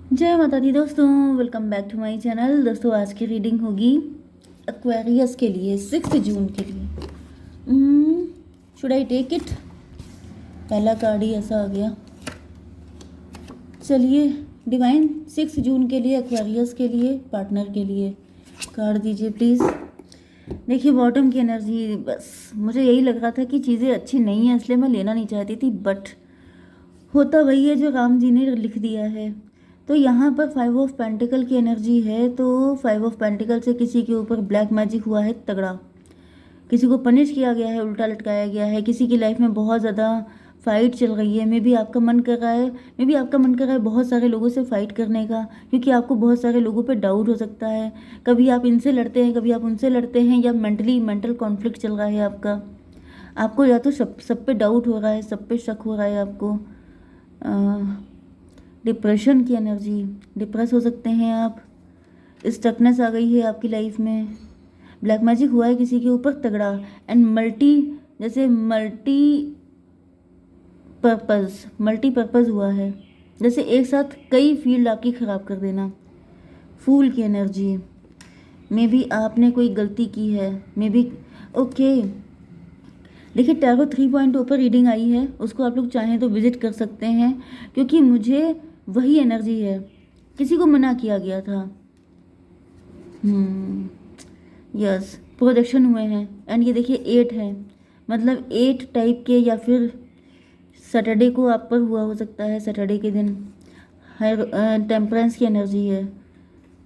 जय माता दी दोस्तों, welcome back to my channel. दोस्तों आज की रीडिंग होगी एक्वेरियस के लिए 6 जून के लिए। Should I take it? पहला कार्ड ही ऐसा आ गया। चलिए डिवाइन 6 जून के लिए एक्वेरियस के लिए पार्टनर के लिए कार्ड दीजिए प्लीज़। देखिए बॉटम की एनर्जी, बस मुझे यही लग रहा था कि चीज़ें अच्छी नहीं हैं, इसलिए मैं लेना नहीं चाहती थी, बट होता वही है जो राम जी ने लिख दिया है। तो यहाँ पर 5 ऑफ पेंटिकल की एनर्जी है। तो 5 ऑफ पेंटिकल से किसी के ऊपर ब्लैक मैजिक हुआ है तगड़ा, किसी को पनिश किया गया है, उल्टा लटकाया गया है, किसी की लाइफ में बहुत ज़्यादा फाइट चल रही है। मे बी आपका मन कर रहा है, बहुत सारे लोगों से फाइट करने का, क्योंकि आपको बहुत सारे लोगों पे डाउट हो सकता है। कभी आप इनसे लड़ते हैं, कभी आप उनसे लड़ते हैं, या मेंटल कॉन्फ्लिक्ट चल रहा है आपका। आपको या तो सब पे डाउट हो रहा है, सब पे शक हो रहा है आपको। डिप्रेशन की एनर्जी, डिप्रेस हो सकते हैं आप, स्टकनेस आ गई है आपकी लाइफ में, ब्लैक मैजिक हुआ है किसी के ऊपर तगड़ा, एंड मल्टीपर्पज़ हुआ है, जैसे एक साथ कई फील्ड आपकी ख़राब कर देना। फूल की एनर्जी, मे बी आपने कोई गलती की है, मे बी ओके। देखिए टैरो 3.0 पर रीडिंग आई है, उसको आप लोग चाहें तो विजिट कर सकते हैं, क्योंकि मुझे वही एनर्जी है। किसी को मना किया गया था, यस, प्रोजेक्शन हुए हैं, एंड ये देखिए 8 है, मतलब 8 टाइप के, या फिर सैटरडे को आप पर हुआ हो सकता है, सैटरडे के दिन। टेम्परेंस की एनर्जी है,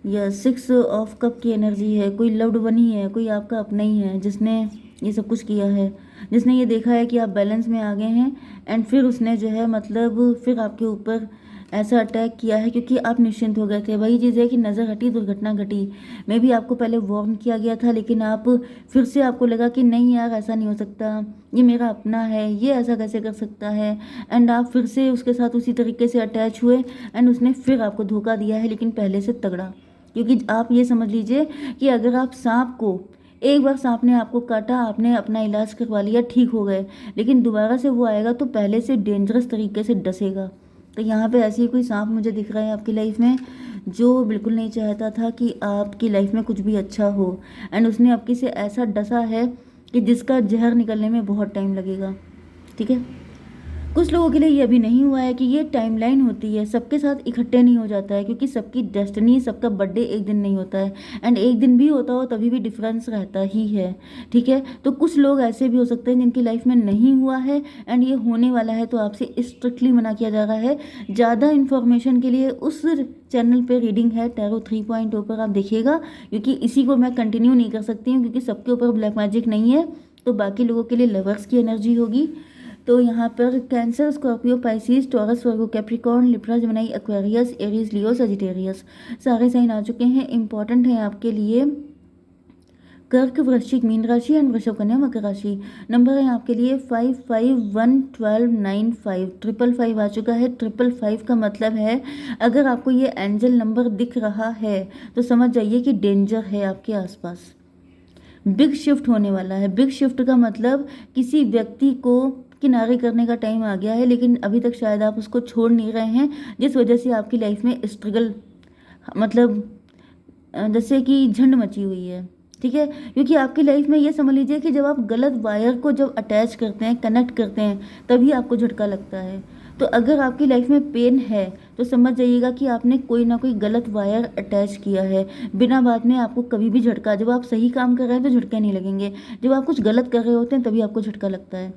यस। 6 ऑफ कप की एनर्जी है, कोई लव्ड वन ही है, कोई आपका अपना ही है जिसने ये सब कुछ किया है, जिसने ये देखा है कि आप बैलेंस में आ गए हैं, एंड फिर उसने जो है मतलब फिर आपके ऊपर ऐसा अटैक किया है, क्योंकि आप निश्चिंत हो गए थे। वही चीज़ है कि नज़र हटी दुर्घटना घटी। मे भी आपको पहले वार्न किया गया था, लेकिन आप फिर से आपको लगा कि नहीं यार ऐसा नहीं हो सकता, ये मेरा अपना है, ये ऐसा कैसे कर सकता है, एंड आप फिर से उसके साथ उसी तरीके से अटैच हुए, एंड उसने फिर आपको धोखा दिया है, लेकिन पहले से तगड़ा। क्योंकि आप ये समझ लीजिए कि अगर आप सांप को, एक बार सांप ने आपको काटा, आपने अपना इलाज करवा लिया, ठीक हो गए, लेकिन दोबारा से वो आएगा तो पहले से डेंजरस तरीके से डसेगा। तो यहाँ पे ऐसी कोई सांप मुझे दिख रहा है आपकी लाइफ में, जो बिल्कुल नहीं चाहता था कि आपकी लाइफ में कुछ भी अच्छा हो, एंड उसने आपकी से ऐसा डसा है कि जिसका जहर निकलने में बहुत टाइम लगेगा। ठीक है, कुछ लोगों के लिए ये अभी नहीं हुआ है कि ये टाइमलाइन होती है, सबके साथ इकट्ठे नहीं हो जाता है, क्योंकि सबकी डेस्टिनी, सबका बर्थडे एक दिन नहीं होता है, एंड एक दिन भी होता हो तभी भी डिफरेंस रहता ही है। ठीक है, तो कुछ लोग ऐसे भी हो सकते हैं जिनकी लाइफ में नहीं हुआ है एंड ये होने वाला है, तो आपसे स्ट्रिक्टली मना किया जा रहा है। ज़्यादा इन्फॉर्मेशन के लिए उस चैनल पे रीडिंग है टैरो 3.0 पर आप देखिएगा, क्योंकि इसी को मैं कंटिन्यू नहीं कर सकती हूँ, क्योंकि सबके ऊपर ब्लैक मैजिक नहीं है, तो बाकी लोगों के लिए लवर्स की एनर्जी होगी। तो यहाँ पर Cancer, Scorpio, Pisces, Taurus, Virgo, Capricorn, Libra, Gemini, Aquarius, Aries, Leo, Sagittarius सारे साइन आ चुके हैं। इंपॉर्टेंट है आपके लिए कर्क, वृश्चिक, मीन राशि एंड वृषभ, कन्या, मकर राशि। नंबर है आपके लिए 551295, 555 आ चुका है। 555 का मतलब है, अगर आपको ये एंजल नंबर दिख रहा है तो समझ जाइए कि डेंजर है आपके आसपास, बिग शिफ्ट होने वाला है। बिग शिफ्ट का मतलब किसी व्यक्ति को किनारे करने का टाइम आ गया है, लेकिन अभी तक शायद आप उसको छोड़ नहीं रहे हैं, जिस वजह से आपकी लाइफ में स्ट्रगल, मतलब जैसे कि झंड मची हुई है। ठीक है, क्योंकि आपकी लाइफ में ये समझ लीजिए कि जब आप गलत वायर को जब अटैच करते हैं, कनेक्ट करते हैं, तभी आपको झटका लगता है। तो अगर आपकी लाइफ में पेन है तो समझ जाइएगा कि आपने कोई ना कोई गलत वायर अटैच किया है। बिना बात में आपको कभी भी झटका, जब आप सही काम कर रहे हैं तो झटके नहीं लगेंगे, जब आप कुछ गलत कर रहे होते हैं तभी आपको झटका लगता है।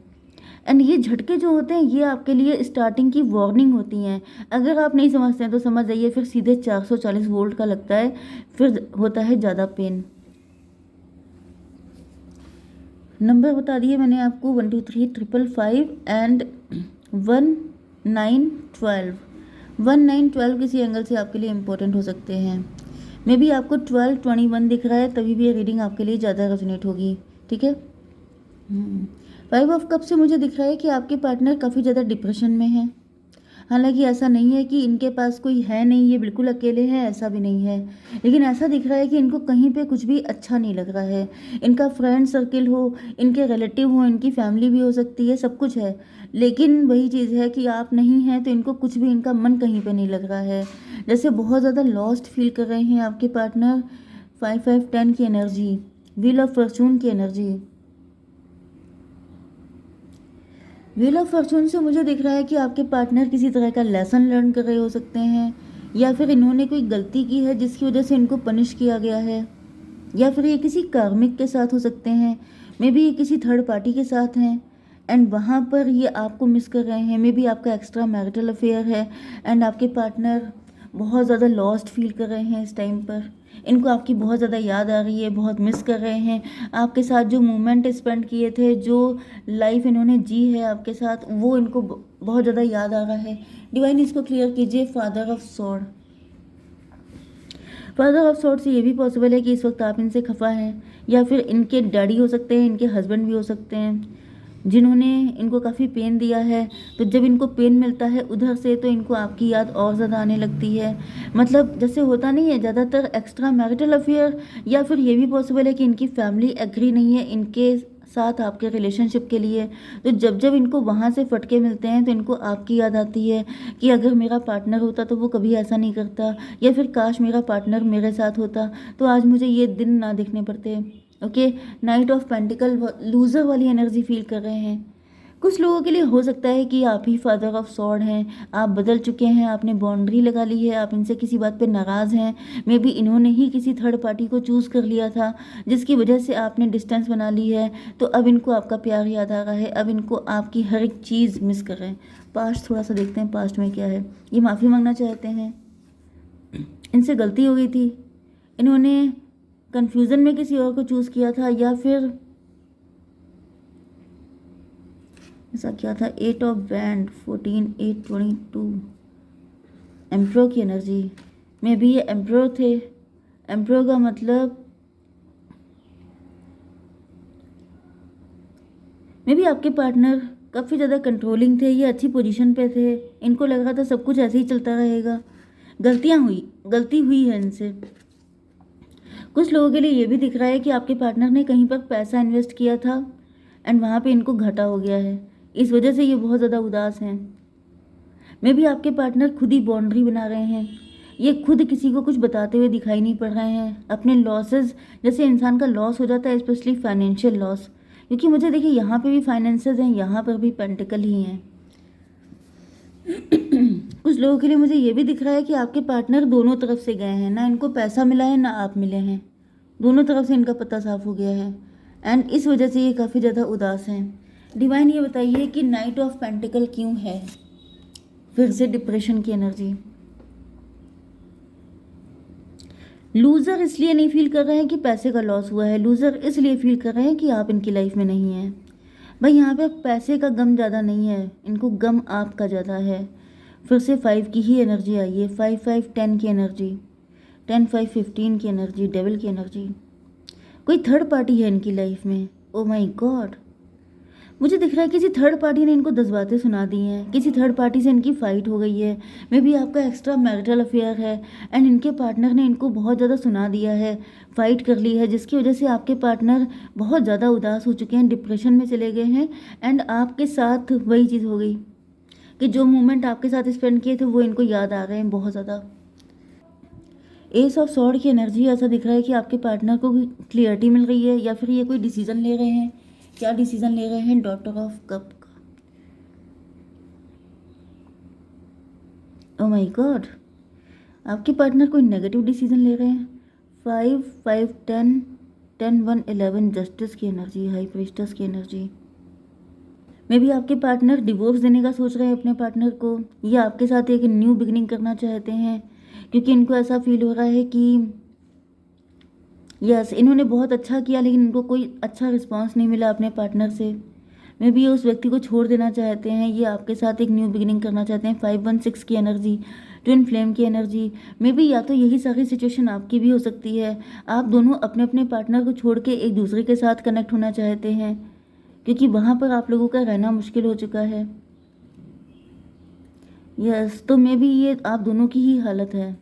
एंड ये झटके जो होते हैं ये आपके लिए स्टार्टिंग की वार्निंग होती हैं। अगर आप नहीं समझते हैं तो समझ जाइए फिर सीधे 440 वोल्ट का लगता है, फिर होता है ज़्यादा पेन। नंबर बता दिए मैंने आपको 1 2 3 555 एंड 1912। 1912 किसी एंगल से आपके लिए इम्पोर्टेंट हो सकते हैं। मे बी आपको 1221 दिख रहा है, तभी भी ये रीडिंग आपके लिए ज़्यादा रेजोनेट होगी। ठीक है, 5 ऑफ कप से मुझे दिख रहा है कि आपके पार्टनर काफ़ी ज़्यादा डिप्रेशन में है। हालांकि ऐसा नहीं है कि इनके पास कोई है नहीं, ये बिल्कुल अकेले हैं, ऐसा भी नहीं है, लेकिन ऐसा दिख रहा है कि इनको कहीं पे कुछ भी अच्छा नहीं लग रहा है। इनका फ्रेंड सर्किल हो, इनके रिलेटिव हो, इनकी फैमिली भी हो सकती है, सब कुछ है, लेकिन वही चीज़ है कि आप नहीं हैं तो इनको कुछ भी, इनका मन कहीं पे नहीं लग रहा है। जैसे बहुत ज़्यादा लॉस्ट फील कर रहे हैं आपके पार्टनर। 5-5-10 की एनर्जी, व्हील ऑफ फॉर्चून की एनर्जी। व्हील ऑफ फॉर्चून से मुझे दिख रहा है कि आपके पार्टनर किसी तरह का लेसन लर्न कर रहे हो सकते हैं, या फिर इन्होंने कोई गलती की है जिसकी वजह से इनको पनिश किया गया है, या फिर ये किसी कार्मिक के साथ हो सकते हैं, मे बी ये किसी थर्ड पार्टी के साथ हैं एंड वहाँ पर ये आपको मिस कर रहे हैं। मे बी आपका एक्स्ट्रा मैरिटल अफेयर है एंड आपके पार्टनर बहुत ज़्यादा लॉस्ट फील कर रहे हैं इस टाइम पर। इनको आपकी बहुत ज़्यादा याद आ रही है, बहुत मिस कर रहे हैं आपके साथ। जो मोमेंट स्पेंड किए थे, जो लाइफ इन्होंने जी है आपके साथ, वो इनको बहुत ज़्यादा याद आ रहा है। डिवाइन इसको क्लियर कीजिए। Father of sword. Father of sword से ये भी पॉसिबल है कि इस वक्त आप इनसे खफा हैं, या फिर इनके डैडी हो सकते हैं, इनके हस्बैंड भी हो सकते हैं जिन्होंने इनको काफ़ी पेन दिया है। तो जब इनको पेन मिलता है उधर से, तो इनको आपकी याद और ज़्यादा आने लगती है। मतलब जैसे होता नहीं है ज़्यादातर एक्स्ट्रा मैरिटल अफेयर, या फिर ये भी पॉसिबल है कि इनकी फैमिली एग्री नहीं है इनके साथ आपके रिलेशनशिप के लिए। तो जब जब इनको वहाँ से फटके मिलते हैं तो इनको आपकी याद आती है कि अगर मेरा पार्टनर होता तो वो कभी ऐसा नहीं करता, या फिर काश मेरा पार्टनर मेरे साथ होता तो आज मुझे ये दिन ना देखने पड़ते। Okay, night of pentacle, loser वाली एनर्जी फील कर रहे हैं। कुछ लोगों के लिए हो सकता है कि आप ही फादर ऑफ सॉर्ड हैं, आप बदल चुके हैं, आपने बाउंड्री लगा ली है, आप इनसे किसी बात पे नाराज़ हैं। मे बी इन्होंने ही किसी थर्ड पार्टी को चूज़ कर लिया था जिसकी वजह से आपने डिस्टेंस बना ली है। तो अब इनको आपका प्यार याद आ रहा है, अब इनको आपकी हर एक चीज़ मिस कर रहे हैं। पास्ट थोड़ा सा देखते हैं, पास्ट में क्या है। ये माफ़ी मांगना चाहते हैं, इनसे गलती हो गई थी, इन्होंने कन्फ्यूज़न में किसी और को चूज़ किया था, या फिर ऐसा क्या था। 8 ऑफ बैंड, 14, 8, 22, एम्प्रो की एनर्जी में भी ये एम्प्रो थे। एम्प्रो का मतलब में भी आपके पार्टनर काफ़ी ज़्यादा कंट्रोलिंग थे, ये अच्छी पोजीशन पे थे, इनको लग रहा था सब कुछ ऐसे ही चलता रहेगा। गलती हुई है इनसे। कुछ लोगों के लिए ये भी दिख रहा है कि आपके पार्टनर ने कहीं पर पैसा इन्वेस्ट किया था एंड वहाँ पे इनको घाटा हो गया है, इस वजह से ये बहुत ज़्यादा उदास हैं। मे भी आपके पार्टनर खुद ही बाउंड्री बना रहे हैं, ये खुद किसी को कुछ बताते हुए दिखाई नहीं पड़ रहे हैं। अपने लॉसेस, जैसे इंसान का लॉस हो जाता है, स्पेशली फाइनेंशियल लॉस, क्योंकि मुझे देखिए यहाँ पे भी फाइनेंसेस हैं, यहाँ पर भी पेंटिकल ही हैं। कुछ लोगों के लिए मुझे ये भी दिख रहा है कि आपके पार्टनर दोनों तरफ से गए हैं, ना इनको पैसा मिला है ना आप मिले हैं, दोनों तरफ से इनका पता साफ हो गया है एंड इस वजह से ये काफ़ी ज़्यादा उदास हैं। डिवाइन ये बताइए कि नाइट ऑफ पेंटिकल क्यों है। फिर से डिप्रेशन की एनर्जी। लूज़र इसलिए नहीं फील कर रहे हैं कि पैसे का लॉस हुआ है, लूज़र इसलिए फील कर रहे हैं कि आप इनकी लाइफ में नहीं हैं। भाई यहाँ पे पैसे का गम ज़्यादा नहीं है, इनको गम आपका ज़्यादा है। फिर से 5 की ही एनर्जी आई है। 5-5-10 की एनर्जी, 10-5-15 की एनर्जी, डेविल की एनर्जी। कोई थर्ड पार्टी है इनकी लाइफ में। ओ माय गॉड, मुझे दिख रहा है किसी थर्ड पार्टी ने इनको 10 बातें सुना दी हैं, किसी थर्ड पार्टी से इनकी फ़ाइट हो गई है। मे बी आपका एक्स्ट्रा मैरिटल अफेयर है एंड इनके पार्टनर ने इनको बहुत ज़्यादा सुना दिया है, फ़ाइट कर ली है, जिसकी वजह से आपके पार्टनर बहुत ज़्यादा उदास हो चुके हैं, डिप्रेशन में चले गए हैं एंड आपके साथ वही चीज़ हो गई कि जो मोमेंट आपके साथ स्पेंड किए थे वो इनको याद आ रहे हैं बहुत ज़्यादा। एस ऑफ सॉर्ड की एनर्जी, ऐसा दिख रहा है कि आपके पार्टनर को क्लियरिटी मिल रही है, या फिर ये कोई डिसीजन ले रहे हैं। क्या डिसीजन ले रहे हैं। डॉटर ऑफ कप का, ओ माय गॉड, आपके पार्टनर कोई नेगेटिव डिसीजन ले रहे हैं। 5-5-10, 10-1-11, जस्टिस की एनर्जी, हाई प्रीस्टेस की एनर्जी। मे भी आपके पार्टनर डिवोर्स देने का सोच रहे हैं अपने पार्टनर को, या आपके साथ एक न्यू बिगनिंग करना चाहते हैं, क्योंकि इनको ऐसा फील हो रहा है कि यस, इन्होंने बहुत अच्छा किया लेकिन इनको कोई अच्छा रिस्पांस नहीं मिला अपने पार्टनर से। मे बी ये उस व्यक्ति को छोड़ देना चाहते हैं, ये आपके साथ एक न्यू बिगिनिंग करना चाहते हैं। 5-1-6 की एनर्जी, ट्विन फ्लेम की एनर्जी। मे बी या तो यही सारी सिचुएशन आपकी भी हो सकती है, आप दोनों अपने अपने पार्टनर को छोड़ के एक दूसरे के साथ कनेक्ट होना चाहते हैं, क्योंकि वहाँ पर आप लोगों का रहना मुश्किल हो चुका है। यस, तो मे बी ये आप दोनों की ही हालत है।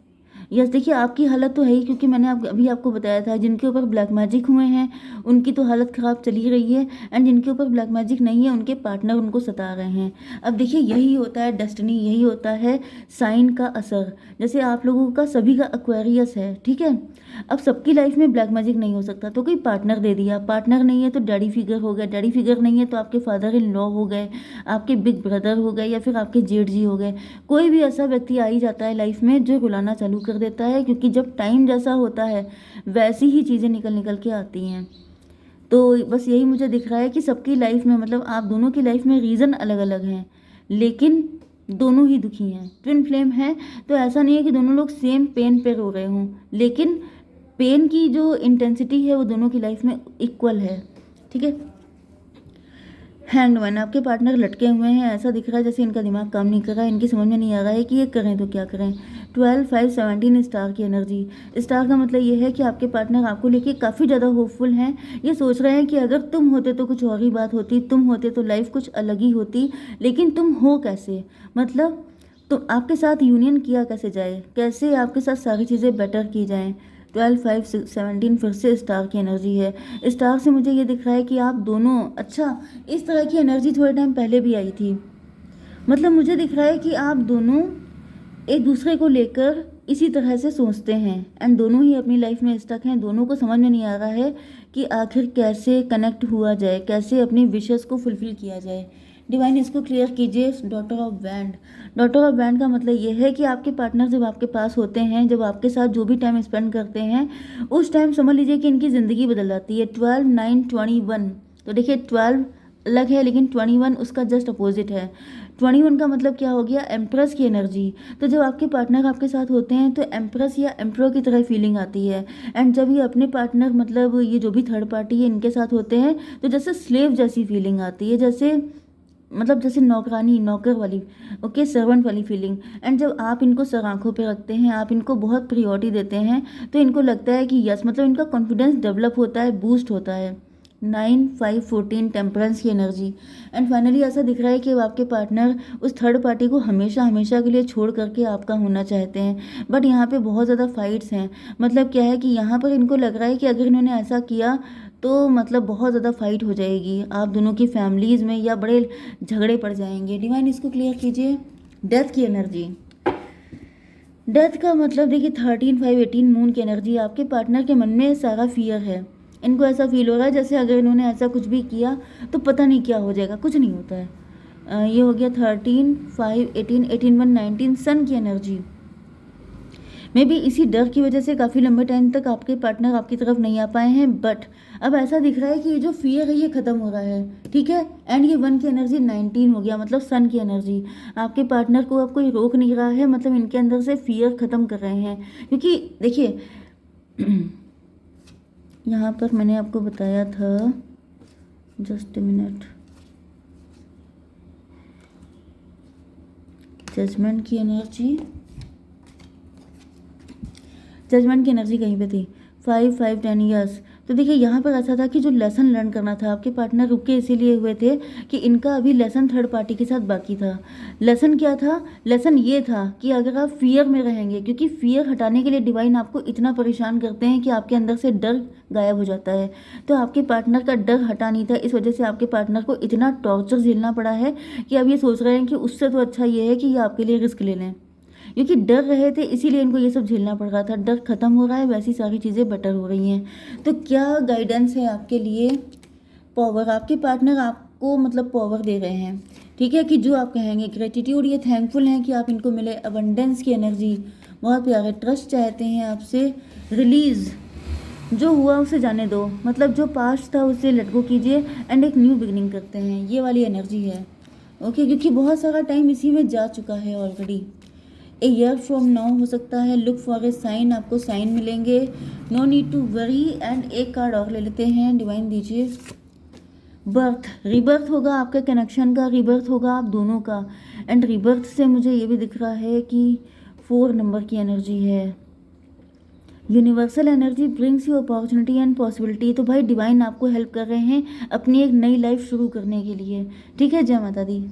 यस, देखिए आपकी हालत तो है ही, क्योंकि मैंने अभी आपको बताया था जिनके ऊपर ब्लैक मैजिक हुए हैं उनकी तो हालत ख़राब चली रही है, एंड जिनके ऊपर ब्लैक मैजिक नहीं है उनके पार्टनर उनको सता रहे हैं। अब देखिए यही होता है डेस्टिनी, यही होता है साइन का असर। जैसे आप लोगों का सभी का एक्वेरियस है, ठीक है। अब सबकी लाइफ में ब्लैक मैजिक नहीं हो सकता, तो कोई पार्टनर दे दिया, पार्टनर नहीं है तो डैडी फिगर हो गया, डैडी फिगर नहीं है तो आपके फादर इन लॉ हो गए, आपके बिग ब्रदर हो गए, या फिर आपके जेठ जी हो गए। कोई भी ऐसा व्यक्ति आ ही जाता है लाइफ में जो रुलाना चालू कर देता है, क्योंकि जब टाइम जैसा होता है वैसी ही चीज़ें निकल निकल के आती हैं। तो बस यही मुझे दिख रहा है कि सबकी लाइफ में, मतलब आप दोनों की लाइफ में रीज़न अलग अलग हैं, लेकिन दोनों ही दुखी हैं। ट्विन फ्लेम है तो ऐसा नहीं है कि दोनों लोग सेम पेन पे रो रहे हों, लेकिन पेन की जो इंटेंसिटी है वो दोनों की लाइफ में इक्वल है, ठीक है। हैंगमैन, आपके पार्टनर लटके हुए हैं, ऐसा दिख रहा है जैसे इनका दिमाग काम नहीं कर रहा है, इनकी समझ में नहीं आ रहा है कि ये करें तो क्या करें। 12, 5, 17 स्टार की एनर्जी। स्टार का मतलब ये है कि आपके पार्टनर आपको लेके काफ़ी ज़्यादा होपफुल हैं। ये सोच रहे हैं कि अगर तुम होते तो कुछ और ही बात होती, तुम होते तो लाइफ कुछ अलग ही होती, लेकिन तुम हो कैसे, मतलब तो आपके साथ यूनियन किया कैसे जाए, कैसे आपके साथ सारी चीज़ें बेटर की जाएँ। 12, 5, 17 फिर से स्टार की एनर्जी है। स्टार से मुझे ये दिख रहा है कि आप दोनों, अच्छा इस तरह की एनर्जी थोड़े टाइम पहले भी आई थी, मतलब मुझे दिख रहा है कि आप दोनों एक दूसरे को लेकर इसी तरह से सोचते हैं, एंड दोनों ही अपनी लाइफ में स्टक हैं। दोनों को समझ में नहीं आ रहा है कि आखिर कैसे कनेक्ट हुआ जाए, कैसे अपनी विशेस को फुलफिल किया जाए। डिवाइन इसको क्लियर कीजिए। Daughter of band, daughter of band का मतलब ये है कि आपके पार्टनर जब आपके पास होते हैं, जब आपके साथ जो भी टाइम स्पेंड करते हैं, उस टाइम समझ लीजिए कि इनकी ज़िंदगी बदल जाती है। 12, 9, 21, तो देखिए 12 अलग है लेकिन 21 उसका जस्ट अपोजिट है। 21 का मतलब क्या हो गया, एम्प्रेस की एनर्जी। तो जब आपके पार्टनर आपके साथ होते हैं तो एम्प्रेस या एम्प्रो की तरह फीलिंग आती है, एंड जब ये अपने पार्टनर, मतलब ये जो भी थर्ड पार्टी है इनके साथ होते हैं तो जैसे स्लेव जैसी फीलिंग आती है, जैसे मतलब जैसे नौकरानी, नौकर वाली, ओके, सर्वेंट वाली फीलिंग। एंड जब आप इनको सर आँखों पे रखते हैं, आप इनको बहुत प्रियोरिटी देते हैं, तो इनको लगता है कि यस, मतलब इनका कॉन्फिडेंस डेवलप होता है, बूस्ट होता है। 9, 5, 14 टेम्परेंस की एनर्जी। एंड फाइनली ऐसा दिख रहा है कि आपके पार्टनर उस थर्ड पार्टी को हमेशा हमेशा के लिए छोड़ करके आपका होना चाहते हैं, बट यहाँ पे बहुत ज़्यादा फाइट्स हैं। मतलब क्या है कि यहाँ पर इनको लग रहा है कि अगर इन्होंने ऐसा किया तो मतलब बहुत ज़्यादा फाइट हो जाएगी आप दोनों की फैमिलीज़ में, या बड़े झगड़े पड़ जाएंगे। डिवाइन इसको क्लियर कीजिए। डेथ की एनर्जी। डेथ का मतलब देखिए 13, 5, 18 मून की एनर्जी। आपके पार्टनर के मन में सारा फियर है, इनको ऐसा फील हो रहा है जैसे अगर इन्होंने ऐसा कुछ भी किया तो पता नहीं क्या हो जाएगा, कुछ नहीं होता है। ये हो गया 13, 5, 18, 18, 1, 19 सन की एनर्जी। मे बी इसी डर की वजह से काफ़ी लंबे टाइम तक आपके पार्टनर आपकी तरफ नहीं आ पाए हैं, बट अब ऐसा दिख रहा है कि ये जो फियर है ये ख़त्म हो रहा है, ठीक है। एंड ये 1 की एनर्जी 19 हो गया, मतलब सन की एनर्जी। आपके पार्टनर को अब कोई रोक नहीं रहा है, मतलब इनके अंदर से फियर ख़त्म कर रहे हैं, क्योंकि देखिए यहाँ पर मैंने आपको बताया था, जस्ट ए मिनट, जजमेंट की एनर्जी, जजमेंट की एनर्जी कहीं पे थी। 5, 5, 10 ईयर्स। तो देखिए यहाँ पर ऐसा था कि जो लेसन लर्न करना था, आपके पार्टनर रुके इसीलिए हुए थे कि इनका अभी लेसन थर्ड पार्टी के साथ बाकी था। लेसन क्या था, लेसन ये था कि अगर आप फियर में रहेंगे, क्योंकि फियर हटाने के लिए डिवाइन आपको इतना परेशान करते हैं कि आपके अंदर से डर गायब हो जाता है। तो आपके पार्टनर का डर हटा नहीं था, इस वजह से आपके पार्टनर को इतना टॉर्चर झेलना पड़ा है कि अब ये सोच रहे हैं कि उससे तो अच्छा ये है कि ये आपके लिए रिस्क ले लें, क्योंकि डर रहे थे इसीलिए इनको ये सब झेलना पड़ रहा था। डर खत्म हो रहा है, वैसी सारी चीज़ें बेटर हो रही हैं। तो क्या गाइडेंस है आपके लिए, पावर। आपके पार्टनर आपको मतलब पावर दे रहे हैं, ठीक है, कि जो आप कहेंगे ग्रेटिट्यूड, ये थैंकफुल हैं कि आप इनको मिले। अबंडेंस की एनर्जी, बहुत प्यारे। ट्रस्ट चाहते हैं आपसे। रिलीज़, जो हुआ उसे जाने दो, मतलब जो पास्ट था उसे लेट गो कीजिए एंड एक न्यू बिगिनिंग करते हैं, ये वाली एनर्जी है, ओके, क्योंकि बहुत सारा टाइम इसी में जा चुका है already. A year from now हो सकता है। लुक फॉर ए साइन, आपको साइन मिलेंगे। No need to worry. And एक कार्ड और ले लेते हैं, डिवाइन दीजिए। बर्थ, रिबर्थ होगा आपके कनेक्शन का, रिबर्थ होगा आप दोनों का। एंड रिबर्थ से मुझे ये भी दिख रहा है कि 4 नंबर की एनर्जी है। Universal energy brings you opportunity and possibility. तो भाई डिवाइन आपको हेल्प कर रहे हैं अपनी एक नई लाइफ शुरू करने के लिए, ठीक है। जय माता दी।